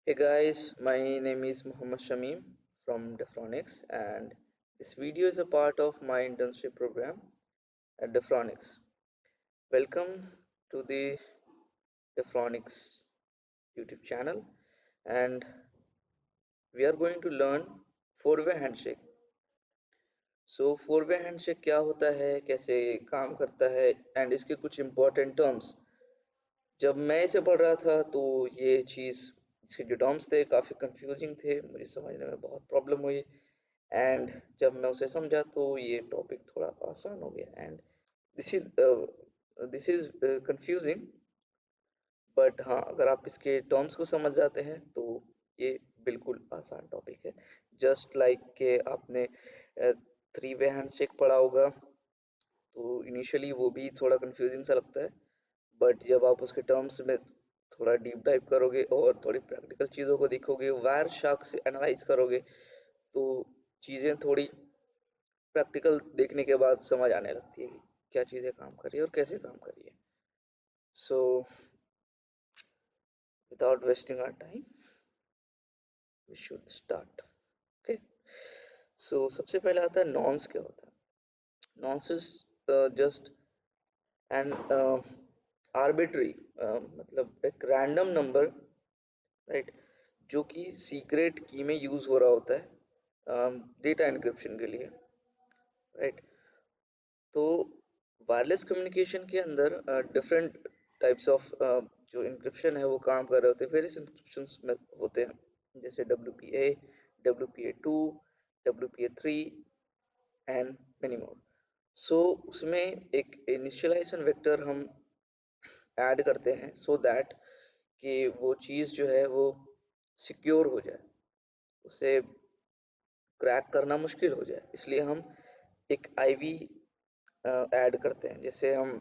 Hey guys, my name is Muhammad Shamim from Defronics, and this video is a part of my internship program at Defronics. Welcome to the Defronics YouTube channel, and we are going to learn four-way handshake. So four-way handshake क्या होता है, कैसे काम करता है, and इसके कुछ important terms. जब मैं इसे पढ़ रहा था तो ये चीज़, इसके जो टर्म्स थे काफ़ी कंफ्यूजिंग थे, मुझे समझने में बहुत प्रॉब्लम हुई। एंड जब मैं उसे समझा तो ये टॉपिक थोड़ा आसान हो गया। And this is confusing, but हाँ, अगर आप इसके टर्म्स को समझ जाते हैं तो ये बिल्कुल आसान टॉपिक है। जस्ट लाइक के आपने थ्री वे हैंडशेक पढ़ा होगा, तो इनिशियली वो भी थोड़ा कंफ्यूजिंग सा लगता है, बट जब आप उसके टर्म्स में थोड़ा डीप डाइव करोगे और थोड़ी प्रैक्टिकल चीज़ों को देखोगे, वायर शार्क से एनालाइज करोगे, तो चीज़ें थोड़ी प्रैक्टिकल देखने के बाद समझ आने लगती है कि क्या चीज़ें काम कर रही है और कैसे काम कर रही है। So without wasting our time we should start. Okay, so सबसे पहले आता है नॉन्स। क्या होता है nonce? Is just an arbitrary, मतलब एक रैंडम नंबर, राइट, जो कि सीक्रेट की में यूज हो रहा होता है डेटा एन्क्रिप्शन के लिए, राइट। तो वायरलेस कम्युनिकेशन के अंदर डिफरेंट टाइप्स ऑफ जो इंक्रिप्शन है वो काम कर रहे होते हैं, वेरियस इंक्रिप्शंस में होते हैं, जैसे WPA, WPA2, WPA3 and many more. So उसमें एक इनिशियलाइजेशन वेक्टर हम ऐड करते हैं सो दैट कि वो चीज़ जो है वो सिक्योर हो जाए, उसे क्रैक करना मुश्किल हो जाए, इसलिए हम एक आईवी ऐड करते हैं। जैसे हम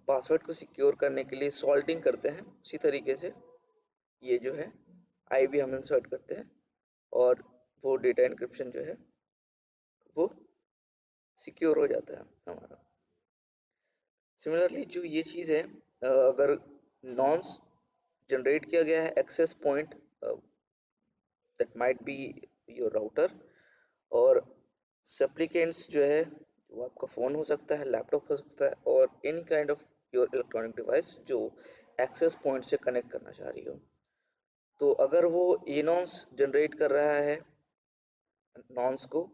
पासवर्ड को सिक्योर करने के लिए सॉल्टिंग करते हैं, उसी तरीके से ये जो है आईवी हम इंसर्ट करते हैं, और वो डेटा एन्क्रिप्शन जो है वो सिक्योर हो जाता है हमारा। सिमिलरली जो ये चीज़ है, अगर नॉन्स जनरेट किया गया है access point, that might be your router, और सप्लीकेंट्स जो है वो आपका फ़ोन हो सकता है, लैपटॉप हो सकता है, और any kind of your electronic device जो एक्सेस पॉइंट से कनेक्ट करना चाह रही हो। तो अगर वो एनॉन्स जनरेट कर रहा है नॉन्स को,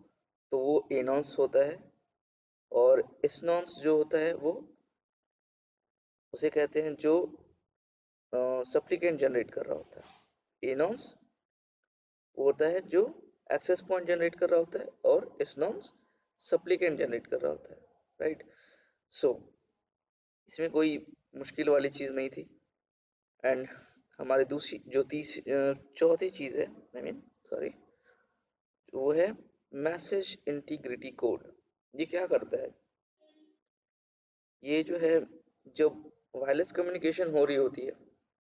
तो वो एनॉन्स होता है, और इस नॉन्स जो होता है वो उसे कहते हैं जो सप्लीकेंट जनरेट कर रहा होता है। एनॉन्स वो होता है जो एक्सेस पॉइंट जनरेट कर रहा होता है, और एसनॉन्स सप्लीकेंट जनरेट कर रहा होता है, राइट। सो इसमें कोई मुश्किल वाली चीज़ नहीं थी। एंड हमारी दूसरी जो चौथी चीज़ है, आई मीन सॉरी, वो है मैसेज इंटीग्रिटी कोड। ये क्या करता है? ये जो है, जब वायरलेस कम्युनिकेशन हो रही होती है,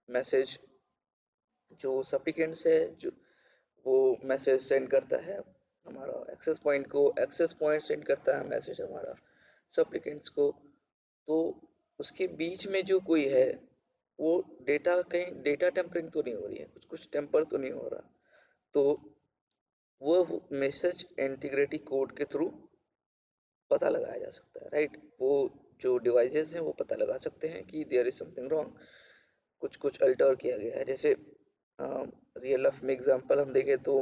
मैसेज जो सप्लीकेंट से जो वो मैसेज सेंड करता है हमारा एक्सेस पॉइंट को, एक्सेस पॉइंट सेंड करता है मैसेज हमारा सप्लीकेंट्स को, तो उसके बीच में जो कोई है वो डेटा, कहीं डेटा टेम्परिंग तो नहीं हो रही है, कुछ कुछ टेम्पर तो नहीं हो रहा, तो वो मैसेज इंटीग्रिटी कोड के थ्रू पता लगाया जा सकता है, राइट। वो जो डिवाइसेस हैं वो पता लगा सकते हैं कि देयर इज समथिंग रॉन्ग, कुछ कुछ अल्टर किया गया है। जैसे रियल लाइफ में एग्जांपल हम देखें तो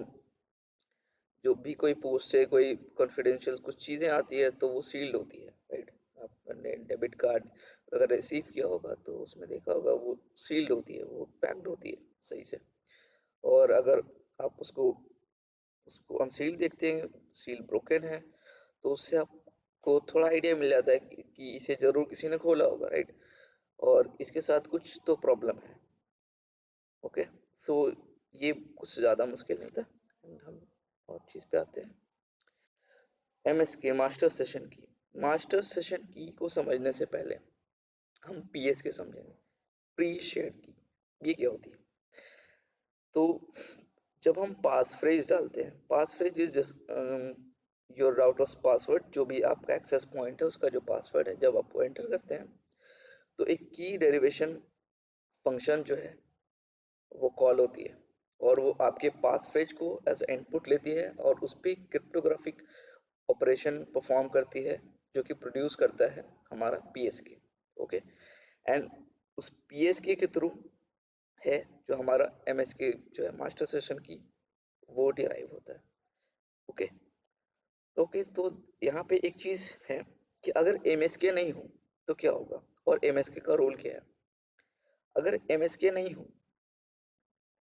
जो भी कोई पोस्ट से कोई कॉन्फिडेंशियल कुछ चीज़ें आती है तो वो सील्ड होती है, राइट। आपने डेबिट कार्ड अगर रिसीव किया होगा तो उसमें देखा होगा वो सील्ड होती है, वो पैक्ड होती है सही से। और अगर आप उसको उसको अनसील्ड देखते हैं, सील ब्रोकन है, तो उससे आपको थोड़ा आइडिया मिल जाता है कि इसे ज़रूर किसी ने खोला होगा, राइट, और इसके साथ कुछ तो प्रॉब्लम है। ओके, सो ये कुछ ज़्यादा मुश्किल नहीं था। And हम और चीज़ पे आते हैं, MSK मास्टर सेशन की। मास्टर सेशन की को समझने से पहले हम PSK समझेंगे, प्री शेयर्ड की। ये क्या होती है? तो जब हम पास फ्रेज डालते हैं, passphrase is just your router's password, जो भी आपका एक्सेस पॉइंट है उसका जो पासवर्ड है, जब आप वो एंटर करते हैं तो एक की डेरिवेशन फंक्शन जो है वो कॉल होती है और वो आपके पास फ्रेज को एज इनपुट लेती है और उस पर क्रिप्टोग्राफिक ऑपरेशन परफॉर्म करती है जो कि प्रोड्यूस करता है हमारा पीएसके। ओके, एंड उस पीएसके के थ्रू है जो हमारा एमएसके जो है मास्टर सेशन की वो डिराइव होता है। ओके, ओके, तो यहाँ पे एक चीज है कि अगर एमएसके नहीं हो तो क्या होगा और एमएसके का रोल क्या है। अगर एमएसके नहीं हो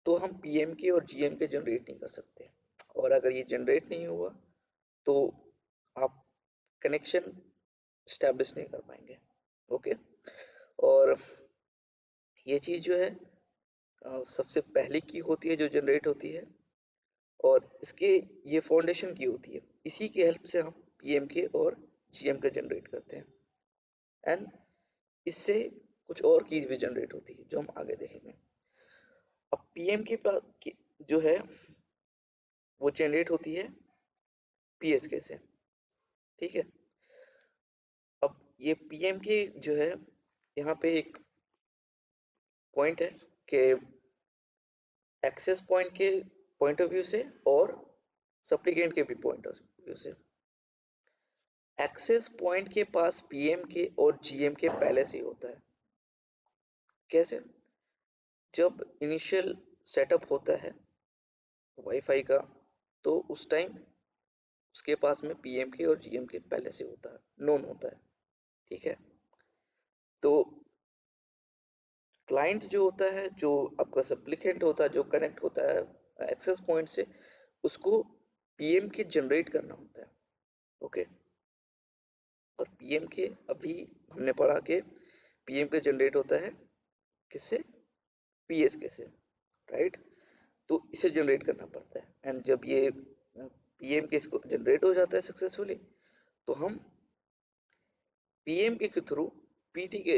तो हम पीएमके और जीएमके जनरेट नहीं कर सकते, और अगर ये जनरेट नहीं हुआ तो आप कनेक्शन स्टैब्लिश नहीं कर पाएंगे। ओके, और ये चीज़ जो है सबसे पहले की होती है जो जनरेट होती है, और इसके ये फाउंडेशन की होती है, इसी की हेल्प से हम पीएमके और जीएमके जनरेट करते हैं। एंड इससे कुछ और चीज़ भी जनरेट होती है जो हम आगे देखेंगे। अब पीएमके जो है वो जनरेट होती है पीएसके से। ठीक है, अब ये पीएमके जो है यहाँ पे एक पॉइंट है कि एक्सेस पॉइंट के पॉइंट ऑफ व्यू से और सप्लीकेंट के भी पॉइंट ऑफ व्यू से, एक्सेस पॉइंट के पास पीएम के और जीएम के पहले से ही होता है। कैसे? जब इनिशियल सेटअप होता है वाईफाई का तो उस टाइम उसके पास में पीएम के और जीएम के पहले से होता है, नोन होता है। ठीक है, तो क्लाइंट जो होता है, जो आपका सप्लीकेंट होता है, जो कनेक्ट होता है एक्सेस पॉइंट से, उसको पीएम के जनरेट करना होता है। ओके, और पीएम के अभी हमने पढ़ा कि पीएम के जनरेट होता है किससे? पीएसके से, राइट? तो इसे जनरेट करना पड़ता है, एंड जब ये पीएम के इसको जनरेट हो जाता है सक्सेसफुली तो हम पीएम के थ्रू पीटी के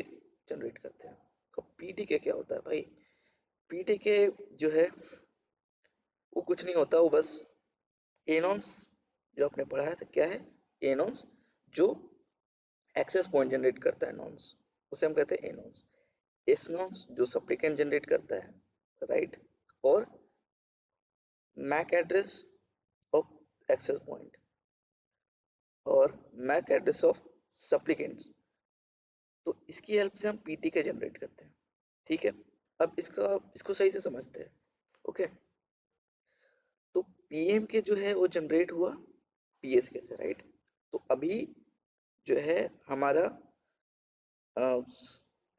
जनरेट करते हैं। तो पीटी के क्या होता है भाई? पीटी के जो है वो कुछ नहीं होता, वो बस एनॉन्स जो आपने पढ़ा है, तो क्या है एनॉन्स? जो एक्सेस पॉइंट जनरेट करता है नॉन्स, उसे हम कहते हैं एनॉन्स। एसनॉन्स जो सप्लीकेंट जनरेट करता है, राइट? और MAC address of access point और मैक एड्रेस ऑफ सप्लीकेंट्स, तो इसकी हेल्प से हम पीटी के जनरेट करते हैं। ठीक है, अब इसको सही से समझते हैं। ओके, तो पीएम के जो है वो जनरेट हुआ पीएसके से, राइट? तो अभी जो है हमारा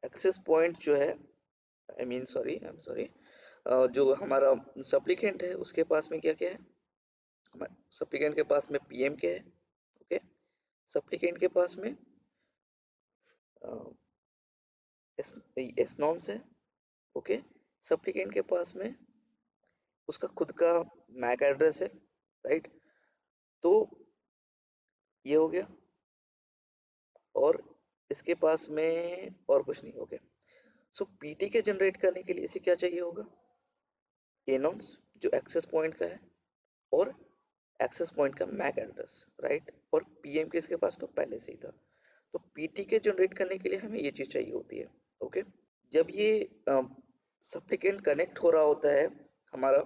एक्सेस पॉइंट जो है, आई एम सॉरी, जो हमारा सप्लीकेंट है उसके पास में क्या क्या है? सप्लीकेंट के पास में पीएम के है। ओके, सप्लीकेंट के पास में एसनॉन्स है। ओके, सप्लीकेंट के पास में उसका खुद का मैक एड्रेस है, राइट? तो ये हो गया, और इसके पास में और कुछ नहीं हो गया। सो पीटी के जनरेट करने के लिए इसे क्या चाहिए होगा? एनॉन्स जो एक्सेस पॉइंट का है और एक्सेस पॉइंट का मैक एड्रेस, राइट? और पीएम के इसके पास तो पहले से ही था, तो पीटी के जनरेट करने के लिए हमें ये चीज चाहिए होती है। ओके, जब ये सप्लीकेंट कनेक्ट हो रहा होता है हमारा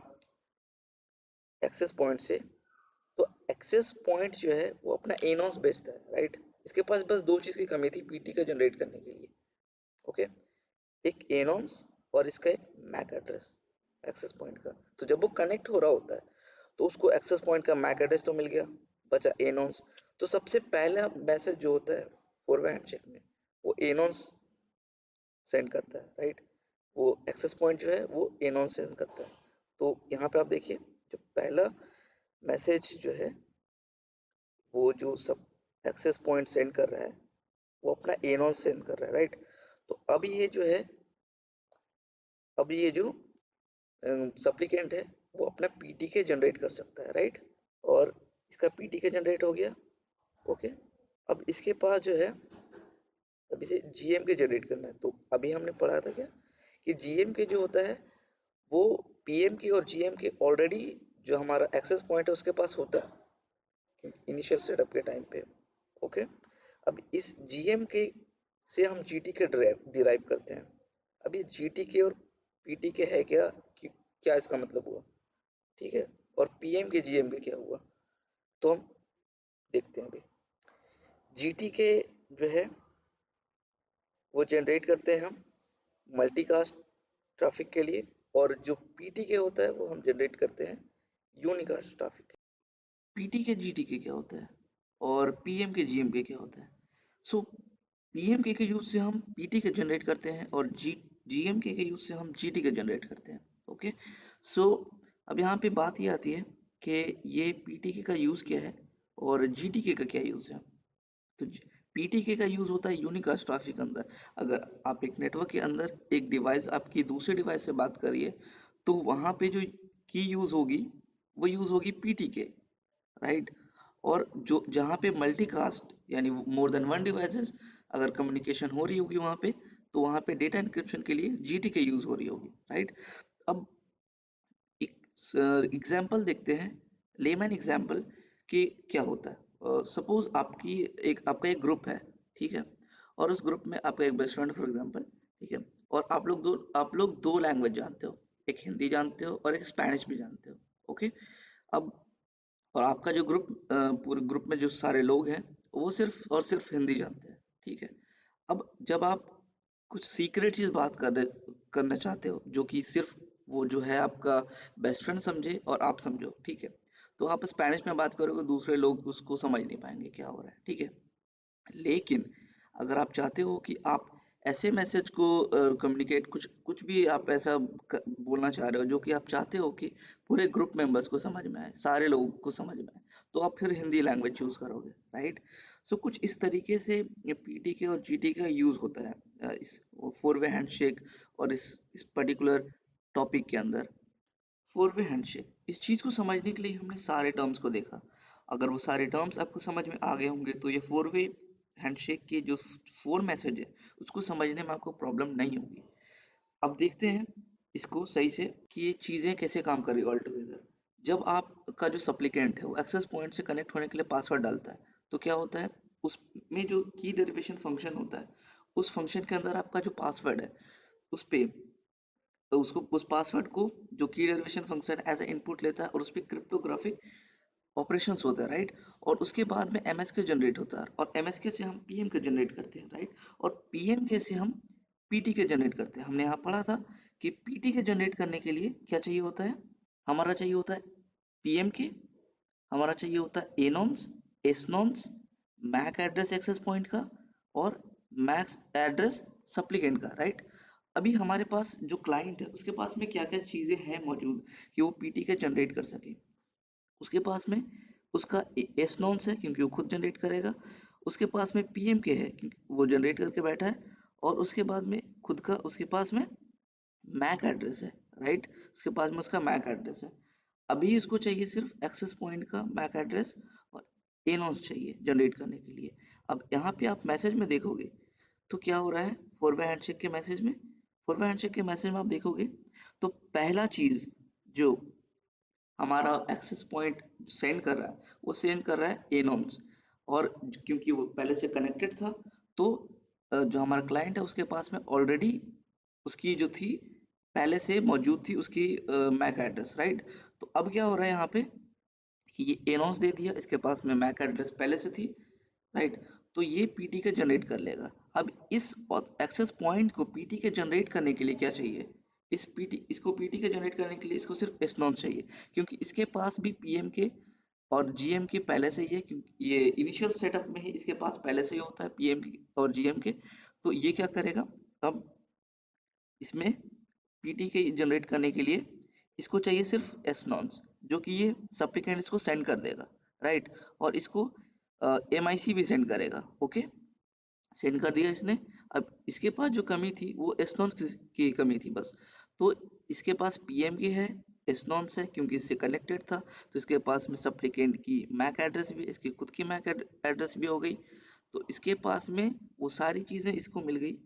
एक्सेस पॉइंट से, तो एक्सेस पॉइंट जो है वो अपना एनॉन्स भेजता है, राइट? इसके पास बस दो चीज की कमी थी पीटी का जनरेट करने के लिए। ओके, एक एनॉन्स और इसका एक मैक एड्रेस एक्सेस पॉइंट का। तो जब वो कनेक्ट हो रहा होता है तो उसको एक्सेस पॉइंट का मैक एड्रेस तो मिल गया, बचा एनॉन्स। तो सबसे पहला मैसेज जो होता है फोर वे हैंडशेक में, वो एनॉन्स सेंड करता है, राइट? वो एक्सेस पॉइंट जो है वो एनॉन्स सेंड करता है। तो यहाँ पे आप देखिए, जो पहला मैसेज जो है वो जो सब एक्सेस पॉइंट सेंड कर रहा है वो अपना एनॉन्स सेंड कर रहा है, राइट? तो अब ये जो है, अब ये जो सप्लीकेंट है वो अपना पीटी के जनरेट कर सकता है, राइट? और इसका पीटी के जनरेट हो गया। ओके, अब इसके पास जो है, अब इसे जीएम के जनरेट करना है। तो अभी हमने पढ़ा था क्या कि जीएम के जो होता है वो पीएम के और जीएम के ऑलरेडी जो हमारा एक्सेस पॉइंट है उसके पास होता है इनिशियल सेटअप के टाइम पे। ओके, अब इस जीएम के से हम जीटी के डिराइव करते हैं। अब ये जीटी के और पीटी के है क्या, कि क्या इसका मतलब हुआ, ठीक है, और पीएम के जीएम के क्या हुआ। तो हम देखते हैं अभी। जीटी के जो है वो जनरेट करते हैं हम मल्टीकास्ट ट्रैफिक के लिए, और जो पीटी के होता है वो हम जनरेट करते हैं यूनिकास्ट ट्रैफिक। पीटी के जीटी के क्या होता है और पीएम के जीएम के क्या होता है। सो पीएम के यूज से हम पीटी के जनरेट करते हैं, और जीएम के यूज से हम जीटी के जनरेट करते हैं। ओके, सो अब यहाँ पे बात ये आती है कि ये पीटीके का यूज क्या है और जीटीके का क्या यूज है। तो पीटीके का यूज होता है यूनिकास्ट ट्रैफिक के अंदर। अगर आप एक नेटवर्क के अंदर एक डिवाइस आपकी दूसरे डिवाइस से बात करिए, तो वहां पे जो की यूज होगी वो यूज होगी पीटीके, राइट। और जो जहाँ पे मल्टीकास्ट यानी मोर देन वन डिवाइसेस अगर कम्युनिकेशन हो रही होगी वहाँ पे, तो वहाँ पे डेटा इंक्रिप्शन के लिए जीटीके यूज हो रही होगी, राइट। अब एक एग्जाम्पल देखते हैं, लेमैन एग्जाम्पल कि क्या होता है। सपोज आपका एक ग्रुप है, ठीक है, और उस ग्रुप में आपका एक बेस्ट फ्रेंड फॉर एग्जाम्पल, ठीक है, और आप लोग दो लैंग्वेज जानते हो, एक हिंदी जानते हो और एक स्पेनिश भी जानते हो। ओके, अब और आपका जो पूरे ग्रुप में जो सारे लोग हैं वो सिर्फ और सिर्फ हिंदी जानते हैं, ठीक है। अब जब आप कुछ सीक्रेट चीज करना चाहते हो जो कि सिर्फ वो जो है आपका बेस्ट फ्रेंड समझे और आप समझो, ठीक है, तो आप स्पेनिश में बात करोगे, दूसरे लोग उसको समझ नहीं पाएंगे क्या हो रहा है, ठीक है। लेकिन अगर आप चाहते हो कि आप ऐसे मैसेज को कम्युनिकेट, कुछ कुछ भी आप ऐसा बोलना चाह रहे हो जो कि आप चाहते हो कि पूरे ग्रुप मेंबर्स को समझ में आए, सारे लोगों को समझ में आए, तो आप फिर हिंदी लैंग्वेज चूज करोगे, राइट। सो कुछ इस तरीके से पीटी के और जीटी का यूज होता है इस फोर वे हैंडशेक और इस पर्टिकुलर टॉपिक के अंदर। फोर वे हैंडशेक, इस चीज को समझने के लिए हमने सारे टर्म्स को देखा। अगर वो सारे टर्म्स आपको समझ में आ गए होंगे तो ये फोर वे हैंडशेक के जो फोर मैसेज है उसको समझने में आपको प्रॉब्लम नहीं होगी। अब देखते हैं इसको सही से कि ये चीजें कैसे काम कर रही है ऑल टुगेदर। जब आपका जो सप्लीकेंट है वो एक्सेस पॉइंट से कनेक्ट होने के लिए पासवर्ड डालता है, तो क्या होता है, उसमें जो की डेरिवेशन फंक्शन होता है, उस फंक्शन के अंदर आपका जो पासवर्ड है उस पे, तो उसको उस पासवर्ड को जो key derivation function as a input लेता है और उस पर क्रिप्टोग्राफिक ऑपरेशंस होता है, राइट। और उसके बाद में एमएसके जनरेट होता है, और एमएसके से हम पीएम के जनरेट करते हैं, राइट। और पीएमके से हम पीटी के जनरेट करते हैं। हमने यहाँ पढ़ा था कि पीटी के जनरेट करने के लिए क्या चाहिए होता है, हमारा चाहिए होता है पीएम के, हमारा चाहिए होता है a nonce, S nonce, MAC address access point का, और मैक्स एड्रेस सप्लीकेंट का, राइट। अभी हमारे पास जो क्लाइंट है उसके पास में क्या क्या चीजें हैं मौजूद कि वो पीटी के जनरेट कर सके। उसके पास में उसका एस नॉन्स है क्योंकि वो खुद जनरेट करेगा, उसके पास में पीएम के है क्योंकि वो जनरेट करके बैठा है, और उसके बाद में खुद का उसके पास में मैक एड्रेस है, राइट। उसके पास में उसका मैक एड्रेस है। अभी इसको चाहिए सिर्फ एक्सेस पॉइंट का मैक एड्रेस और एनोस चाहिए जनरेट करने के लिए। अब यहाँ पे आप मैसेज में देखोगे तो क्या हो रहा है, फोर वे हैंडशेक के मैसेज में, फोर वे हैंडशेक के मैसेज में आप देखोगे तो पहला चीज जो हमारा एक्सेस पॉइंट सेंड कर रहा है वो सेंड कर रहा है एनोन्स, और क्योंकि वो पहले से कनेक्टेड था, तो जो हमारा क्लाइंट है उसके पास में ऑलरेडी उसकी जो थी पहले से मौजूद थी उसकी मैक एड्रेस, राइट। तो अब क्या हो रहा है यहाँ पे कि ये एनोस दे दिया, इसके पास में मैक एड्रेस पहले से थी, राइट। तो ये पीटी के जनरेट कर लेगा। अब इस एक्सेस पॉइंट को पीटी के जनरेट करने के लिए क्या चाहिए, इसको पीटी के जनरेट करने के लिए इसको सिर्फ एस चाहिए, क्योंकि इसके पास भी पीएम के और जीएम के पहले से ही है, क्योंकि ये इनिशियल सेटअप में ही इसके पास पहले से ही होता है पीएम के और जीएम के। तो ये क्या करेगा, अब इसमें पीटी के जनरेट करने के लिए इसको चाहिए सिर्फ एस नॉन्स, जो कि ये सप्लिकेंट इसको सेंड कर देगा, राइट। और इसको एम भी सेंड करेगा, ओके, सेंड कर दिया इसने। अब इसके पास जो कमी थी वो एस नॉन्स की कमी थी बस। तो इसके पास पीएम की है, एस नॉन्स है क्योंकि इससे कनेक्टेड था, तो इसके पास में सप्लिकेंट की मैक एड्रेस भी, इसकी खुद की मैक एड्रेस भी हो गई। तो इसके पास में वो सारी चीजें इसको मिल गई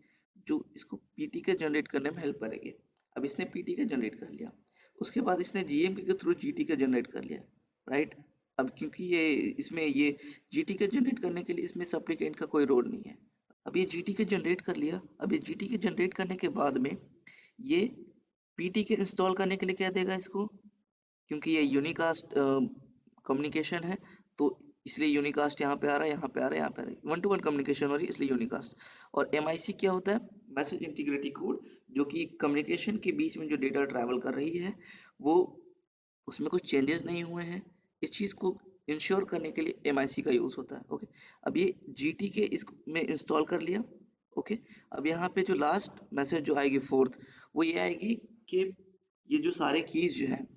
जो इसको पीटी के जनरेट करने में हेल्प करेगी। अब इसने पीटी के जनरेट कर लिया, उसके बाद इसने जीएम के थ्रू जीटी के जनरेट कर लिया, राइट। अब क्योंकि ये जीटी के जनरेट करने के लिए इसमें सप्लिकेंट का कोई रोल नहीं है। अब ये जीटी के जनरेट कर लिया, अब ये जीटी के जनरेट करने के बाद में ये पीटी के इंस्टॉल करने के लिए क्या देगा इसको, क्योंकि ये यूनिकास्ट कम्युनिकेशन है तो इसलिए यूनिकास्ट यहाँ पे आ रहा है, यहाँ पे आ रहा है, यहाँ पे आ रहा है, वन टू वन कम्युनिकेशन हो रही है इसलिए यूनिकास्ट। और एमआईसी क्या होता है, मैसेज इंटीग्रिटी कोड, जो कि कम्युनिकेशन के बीच में जो डेटा ट्रैवल कर रही है वो उसमें कुछ चेंजेस नहीं हुए हैं, इस चीज़ को इंश्योर करने के लिए एमआईसी का यूज़ होता है। ओके, अब ये जीटी के इसमें इंस्टॉल कर लिया। ओके, अब यहाँ पे जो लास्ट मैसेज जो आएगी फोर्थ, वो ये आएगी कि ये जो सारे कीज जो हैं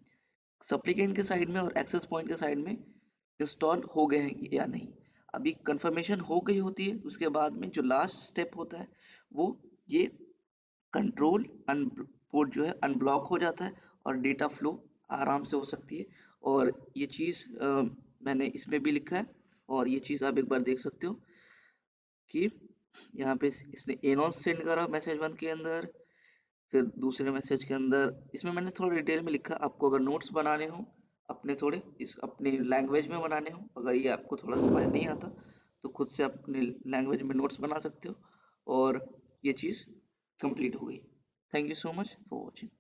सप्लीकेंट के साइड में और एक्सेस पॉइंट के साइड में इंस्टॉल हो गए हैं या नहीं। अभी कंफर्मेशन हो गई होती है, उसके बाद में जो लास्ट स्टेप होता है वो ये कंट्रोल पोर्ट जो है अनब्लॉक हो जाता है और डेटा फ्लो आराम से हो सकती है। और ये चीज़ मैंने इसमें भी लिखा है, और ये चीज़ आप एक बार देख सकते हो कि यहाँ पे इसने एनॉस सेंड करा मैसेज 1 के अंदर, फिर दूसरे मैसेज के अंदर इसमें मैंने थोड़ा डिटेल में लिखा। आपको अगर नोट्स बनाने हो अपने थोड़े इस अपने लैंग्वेज में बनाने हो, अगर ये आपको थोड़ा समझ नहीं आता तो खुद से अपने लैंग्वेज में नोट्स बना सकते हो, और ये चीज़ कंप्लीट हो गई। Thank you so much for watching.